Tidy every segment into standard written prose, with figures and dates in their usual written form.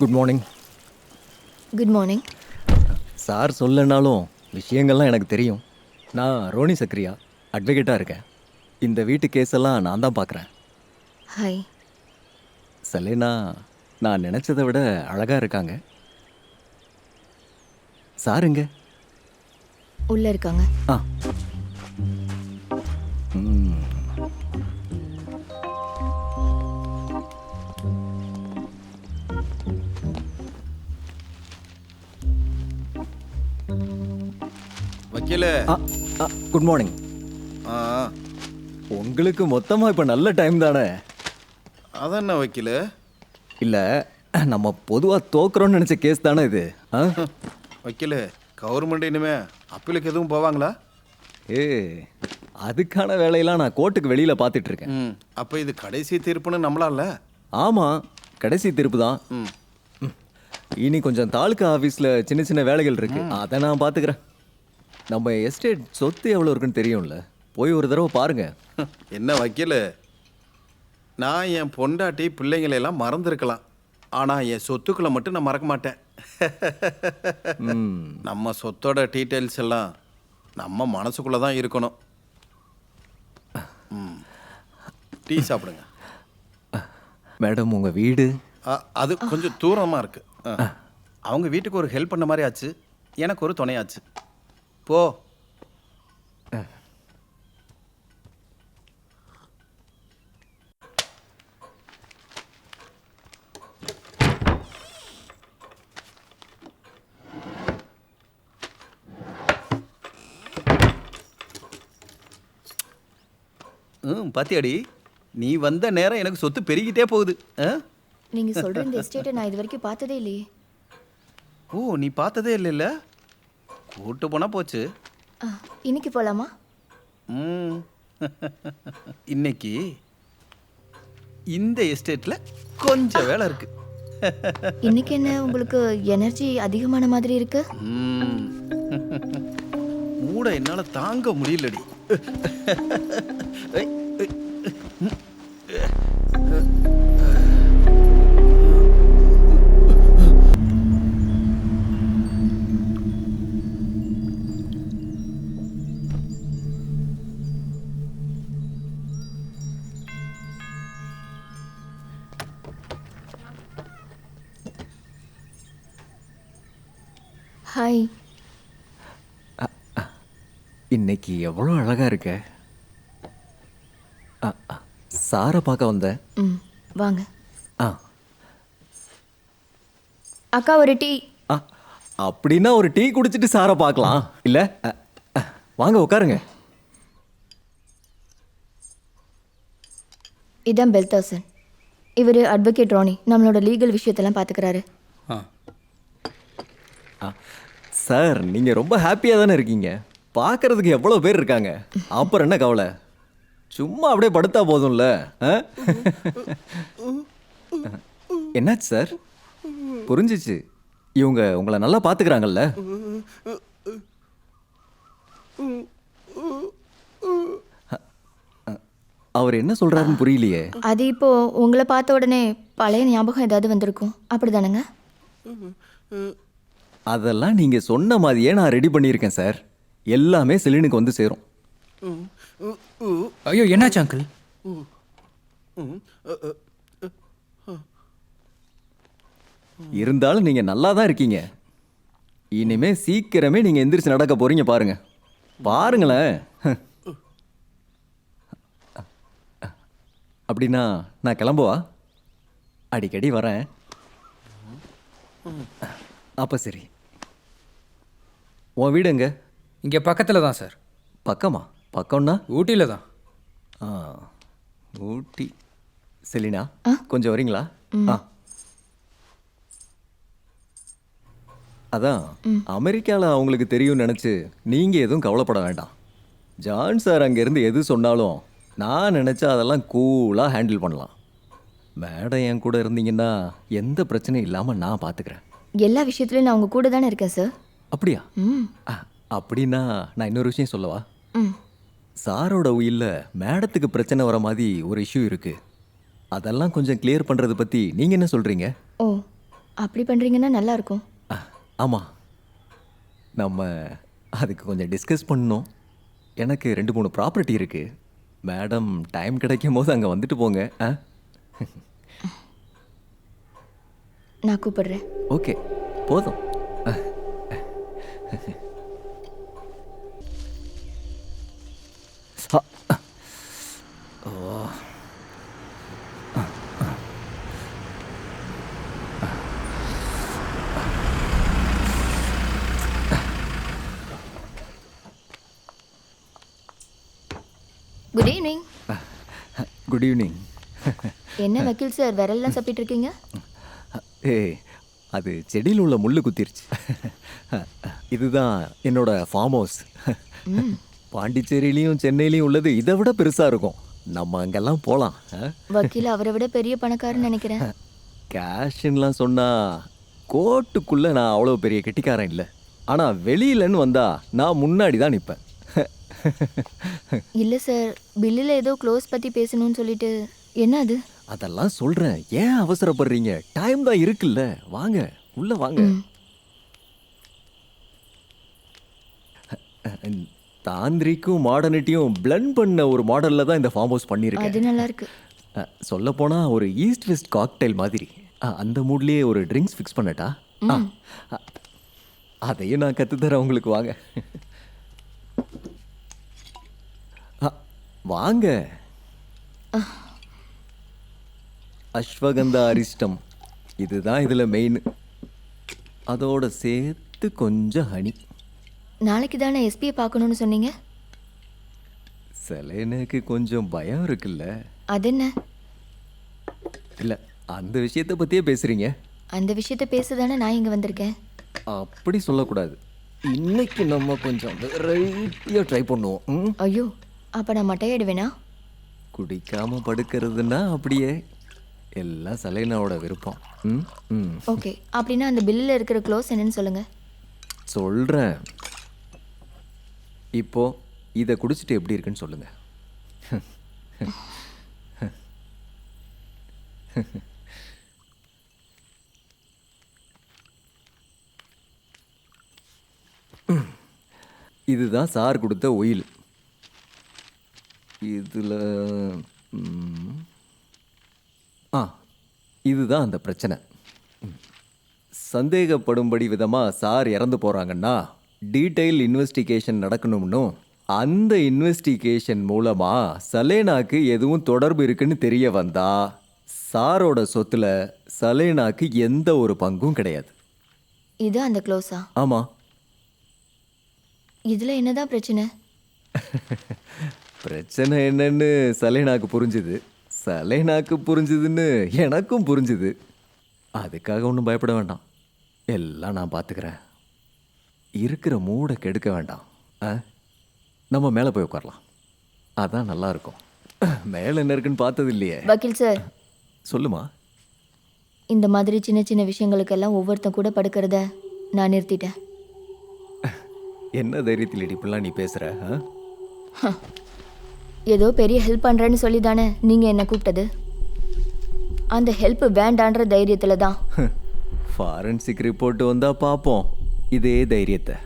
Good morning. Good morning. Sir சொல்லனாலும் விஷயங்கள்லாம் எனக்கு தெரியும். நான் ரோனி சக்ரியா, அட்வொகேட்டாக இருக்கேன். இந்த வீட்டு கேஸெல்லாம் நான் தான் பார்க்குறேன். ஹாய். செலேனா நான் நினச்சதை விட அழகாக இருக்காங்க. சாருங்க? உள்ள இருக்காங்க. ஆ. ம். வக்கீல. Good morning. உங்களுக்கு மொத்தமாக இப்போ நல்ல டைம் தானே? அதான் என்ன வக்கீல? இல்லை, நம்ம பொதுவாக தோக்குறோன்னு நினச்ச கேஸ் தானே இது. ஆ வக்கீல, கவர்மெண்ட் இனிமே அப்பீலுக்கு எதுவும் போவாங்களா? ஏ, அதுக்கான வேலையெல்லாம் நான் கோர்ட்டுக்கு வெளியில் பார்த்துட்டு இருக்கேன். அப்போ இது கடைசி தீர்ப்புன்னு நம்பலாம்ல? ஆமாம், கடைசி தீர்ப்பு தான். இனி கொஞ்சம் தாலுக்கா ஆஃபீஸில் சின்ன சின்ன வேலைகள் இருக்கு, அதை நான் பார்த்துக்கிறேன். நம்ம எஸ்டேட் சொத்து எவ்வளோ இருக்குன்னு தெரியும்ல, போய் ஒரு தடவை பாருங்க. என்ன வக்கீல, நான் என் பொண்டாட்டி பிள்ளைங்களெல்லாம் மறந்துருக்கலாம், ஆனால் என் சொத்துக்களை மட்டும் நான் மறக்க மாட்டேன். நம்ம சொத்தோட டீட்டெயில்ஸ் எல்லாம் நம்ம மனசுக்குள்ளே தான் இருக்கணும். டீ சாப்பிடுங்க. மேடம், உங்கள் வீடு? அது கொஞ்சம் தூரமாக இருக்கு. அவங்க வீட்டுக்கு ஒரு ஹெல்ப் பண்ண மாதிரி ஆச்சு, எனக்கு ஒரு துணையாச்சு. போ. பாத்தியாடி, நீ வந்த நேரம் எனக்கு சொத்து பெருகிட்டே போகுது. நீங்க சொல்ற இந்த எஸ்டேட்டை நான் இது வரைக்கும் பார்த்ததே இல்லையே. ஓ, நீ பார்த்ததே இல்லைல்ல? கூட்டு போனா போச்சு. இன்னைக்கு போலாமா? இன்னைக்கு இந்த எஸ்டேட்ல கொஞ்சம் வேலை இருக்கு. இன்னைக்கு என்ன உங்களுக்கு எனர்ஜி அதிகமான மாதிரி இருக்கு? மூட என்னால தாங்க முடியலடி. ஹாய். இன்னைக்கு எவ்வளோ அழகாக இருக்க. சாரை பார்க்க வந்தேன். வாங்க. ஆ அக்கா, ஒரு டீ. அப்படின்னா ஒரு டீ குடிச்சிட்டு சாரை பார்க்கலாம் இல்லை? வாங்க உட்காருங்க. இதான் பெல்தாசன். இவர் அட்வொகேட் ரோனி, நம்மளோட லீகல் விஷயத்தெல்லாம் பார்த்துக்கிறாரு. சார், நீங்கள் ரொம்ப ஹாப்பியாக தானே இருக்கீங்க. பார்க்கறதுக்கு எவ்வளோ பேர் இருக்காங்க, அப்புறம் என்ன கவலை? சும்மா அப்படியே படுத்தா போதும்ல. என்னாச்சு சார்? புரிஞ்சிச்சு, இவங்க உங்களை நல்லா பார்த்துக்கிறாங்கல்ல? அவர் என்ன சொல்றாருன்னு புரியலையே. அது இப்போ உங்களை பார்த்த உடனே பழைய ஞாபகம் ஏதாவது வந்திருக்கும், அப்படிதானங்க? அதெல்லாம் நீங்கள் சொன்ன மாதிரியே நான் ரெடி பண்ணியிருக்கேன் சார். எல்லாமே செலினுக்கு வந்து சேரும். ஐயோ, என்னாச்சு அங்கிள்? இருந்தாலும் நீங்கள் நல்லா தான் இருக்கீங்க. இனிமே சீக்கிரமே நீங்கள் எந்திரிச்சு நடக்க போறீங்க. பாருங்க, பாருங்களேன். அப்படின்னா நான் கிளம்புவா? அடிக்கடி வரேன். அப்போ சரி. உன் வீடு எங்க? இங்கே பக்கத்தில் தான் சார். பக்கமா? பக்கம்னா? ஊட்டியில் தான். ஊட்டி. செலினா, கொஞ்சம் வரீங்களா? அதான், அமெரிக்காவில் அவங்களுக்கு தெரியும்னு நினச்சி நீங்கள் எதுவும் கவலைப்பட வேண்டாம். ஜான் சார் அங்கேருந்து எது சொன்னாலும் நான் நினச்சா அதெல்லாம் கூலாக ஹேண்டில் பண்ணலாம். மேடம் என் கூட இருந்தீங்கன்னா எந்த பிரச்சனையும் இல்லாமல் நான் பார்த்துக்கிறேன். எல்லா விஷயத்துலையும் நான் உங்கள் கூட தானே இருக்கேன் சார். அப்படியா? அப்படின்னா நான் இன்னொரு விஷயம் சொல்லவா? சாரோட உயிரில் மேடத்துக்கு பிரச்சனை வர மாதிரி ஒரு இஷ்யூ இருக்குது. அதெல்லாம் கொஞ்சம் கிளியர் பண்ணுறதை பற்றி நீங்கள் என்ன சொல்கிறீங்க? ஓ, அப்படி பண்ணுறீங்கன்னா நல்லா இருக்கும். ஆமாம், நம்ம அதுக்கு கொஞ்சம் டிஸ்கஸ் பண்ணணும். எனக்கு 2-3 ப்ராப்பர்ட்டி இருக்குது. மேடம் டைம் கிடைக்கும் போது அங்கே வந்துட்டு போங்க. நான் கூப்பிடுறேன். ஓகே, போதும். Good evening. Good evening. என்ன வக்கீல் சார் விரல்லாம் சப்பிட்டு இருக்கீங்க? ஏய், அது செடியில் உள்ள முள்ளு குத்திருச்சு. இதுதான் என்னோட ஃபார்ம் ஹவுஸ். பாண்டிச்சேரியிலையும் சென்னையிலையும் உள்ளது இதை விட பெருசாக இருக்கும். நம்ம அங்கெல்லாம் போகலாம். வக்கீல் அவரை விட பெரிய பணக்காரன்னு நினைக்கிறேன். கேஷ்லாம் சொன்னால் கோர்ட்டுக்குள்ளே நான் அவ்வளோ பெரிய கெட்டிக்காரன் இல்லை. ஆனால் வெளியிலன்னு வந்தால் நான் முன்னாடி தான் நிற்பேன். இல்லை சார், பில்லில் ஏதோ க்ளோஸ் பற்றி பேசணும்னு சொல்லிட்டு. என்ன அது? அதெல்லாம் சொல்கிறேன், ஏன் அவசரப்படுறீங்க? டைம் தான் இருக்குல்ல, வாங்க உள்ளே வாங்க. தாந்திரிக்கும் மாடர்னிட்டியும் பிளண்ட் பண்ண ஒரு மாடலில் தான் இந்த ஃபார்ம் ஹவுஸ் பண்ணியிருக்கேன். அது நல்லா இருக்கு. சொல்லப்போனால் ஒரு ஈஸ்ட் வெஸ்ட் காக்டைல் மாதிரி. அந்த மூட்லேயே ஒரு ட்ரிங்க்ஸ் ஃபிக்ஸ் பண்ணட்டா? அதையும் நான் கற்றுத்தரேன் உங்களுக்கு, வாங்க. வாங்க. அஸ்வகந்தா அரிஸ்டம் இதுதான் இதில் மெயின். அதோட சேர்த்து கொஞ்சம் ஹனி. நாளைக்கு தானே எஸ்பியை பார்க்கணும்னு சொன்னீங்க. செலேனுக்கு கொஞ்சம் பயம் இருக்குல்ல? அது என்ன? இல்லை, அந்த விஷயத்தை பற்றியே பேசுகிறீங்க. அந்த விஷயத்த பேச தானே நான் இங்கே வந்திருக்கேன். அப்படி சொல்லக்கூடாது. இன்னைக்கு நம்ம கொஞ்சம் வெரைட்டியாக ட்ரை பண்ணுவோம். ஐயோ, அப்போ நான் மட்டையாயிடுவேனா? குடிக்காமல் படுக்கிறதுனா அப்படியே எல்லாம் சலேனாவோட விருப்பம். ஓகே, அப்படின்னா அந்த பில்லில் இருக்கிற க்ளோஸ் என்னன்னு சொல்லுங்க. சொல்கிறேன். இப்போ இதை குடிச்சிட்டு எப்படி இருக்குன்னு சொல்லுங்க. இதுதான் சார் கொடுத்த ஒயில். இதில் இதுதான் அந்த பிரச்சனை. சந்தேகப்படும்படி விதமாக சார் இறந்து போகிறாங்கன்னா டீட்டெயில் இன்வெஸ்டிகேஷன் நடக்கணும்னும் அந்த இன்வெஸ்டிகேஷன் மூலமாக சலேனாக்கு எதுவும் தொடர்பு இருக்குன்னு தெரிய வந்தா சாரோட சொத்தில் சலேனாக்கு எந்த ஒரு பங்கும் கிடையாது. இது அந்த க்ளோஸா? ஆமாம். இதில் என்னதான் பிரச்சனை? பிரச்சனை என்னன்னு சலேனாக்கு புரிஞ்சுது, சலேனாக்கு புரிஞ்சுதுன்னு எனக்கும் புரிஞ்சுது. அதுக்காக ஒன்றும் பயப்பட வேண்டாம், எல்லாம் நான் பார்த்துக்கிறேன். இருக்கிற மூடை கெடுக்க வேண்டாம். நம்ம மேலே போய் உட்காரலாம், அதான் நல்லா இருக்கும். மேலே என்ன இருக்குன்னு பார்த்தது இல்லையே. வக்கீல் சார், சொல்லுமா. இந்த மாதிரி சின்ன சின்ன விஷயங்களுக்கெல்லாம் ஒவ்வொருத்தன் கூட படுக்கிறத நான் நிறுத்திட்டேன். என்ன தைரியத்தில் இப்படிலாம் நீ பேசுகிற? ஏதோ பெரிய ஹெல்ப் பண்ணுறேன்னு சொல்லி தானே நீங்கள் என்ன கூப்பிட்டது. அந்த ஹெல்ப் வேண்டான்ற தைரியத்தில் தான். ஃபாரன்சிக் ரிப்போர்ட் வந்தால் பார்ப்போம் இதே தைரியத்தை.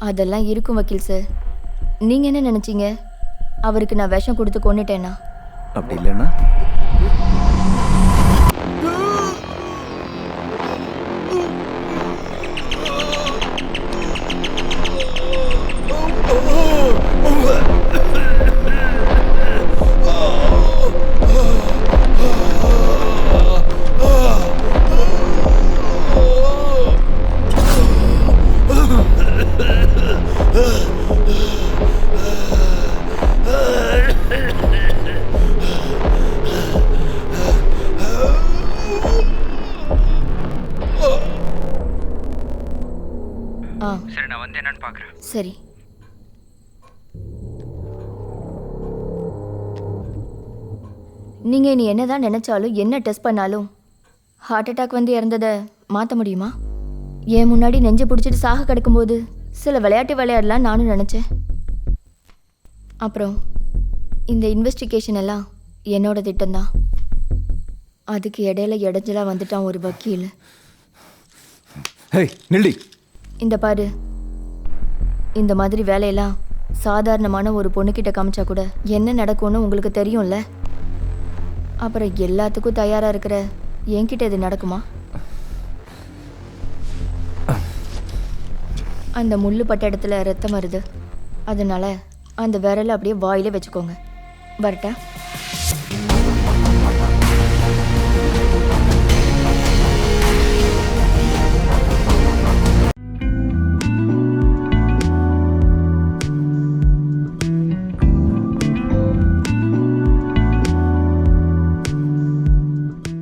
அதெல்லாம் இருக்கும் வக்கீல் சார். நீங்கள் என்ன நினச்சிங்க, அவருக்கு நான் விஷம் கொடுத்து கொண்டுட்டேன்னா? அப்படி இல்லைன்னா சரி, நான் வந்து என்னன்னு பார்க்குறேன். சரி. நீங்கள் இனி என்னதான் நினச்சாலும் என்ன டெஸ்ட் பண்ணாலும் ஹார்ட் அட்டாக் வந்து இறந்ததை மாற்ற முடியுமா? என் முன்னாடி நெஞ்சை பிடிச்சிட்டு சாக கிடக்கும்போது சில விளையாட்டு விளையாடலாம் நானும் நினச்சேன். அப்புறம் இந்த இன்வெஸ்டிகேஷன் எல்லாம் என்னோட திட்டம்தான். அதுக்கு இடையில இடைஞ்சலாக வந்துட்டான் ஒரு வக்கீல். ஹேய் நில்லி. இந்த பாரு, இந்த மாதிரி வேலையெல்லாம் சாதாரணமான ஒரு பொண்ணுக்கிட்ட காமிச்சா கூட என்ன நடக்கும்னு உங்களுக்கு தெரியும்ல. அப்புறம் எல்லாத்துக்கும் தயாராக இருக்கிற என்கிட்ட இது நடக்குமா? அந்த முள்ளு பட்ட இடத்துல ரத்தம் வருது, அதனால அந்த விரலை அப்படியே வாயில வச்சுக்கோங்க. வரட்டா?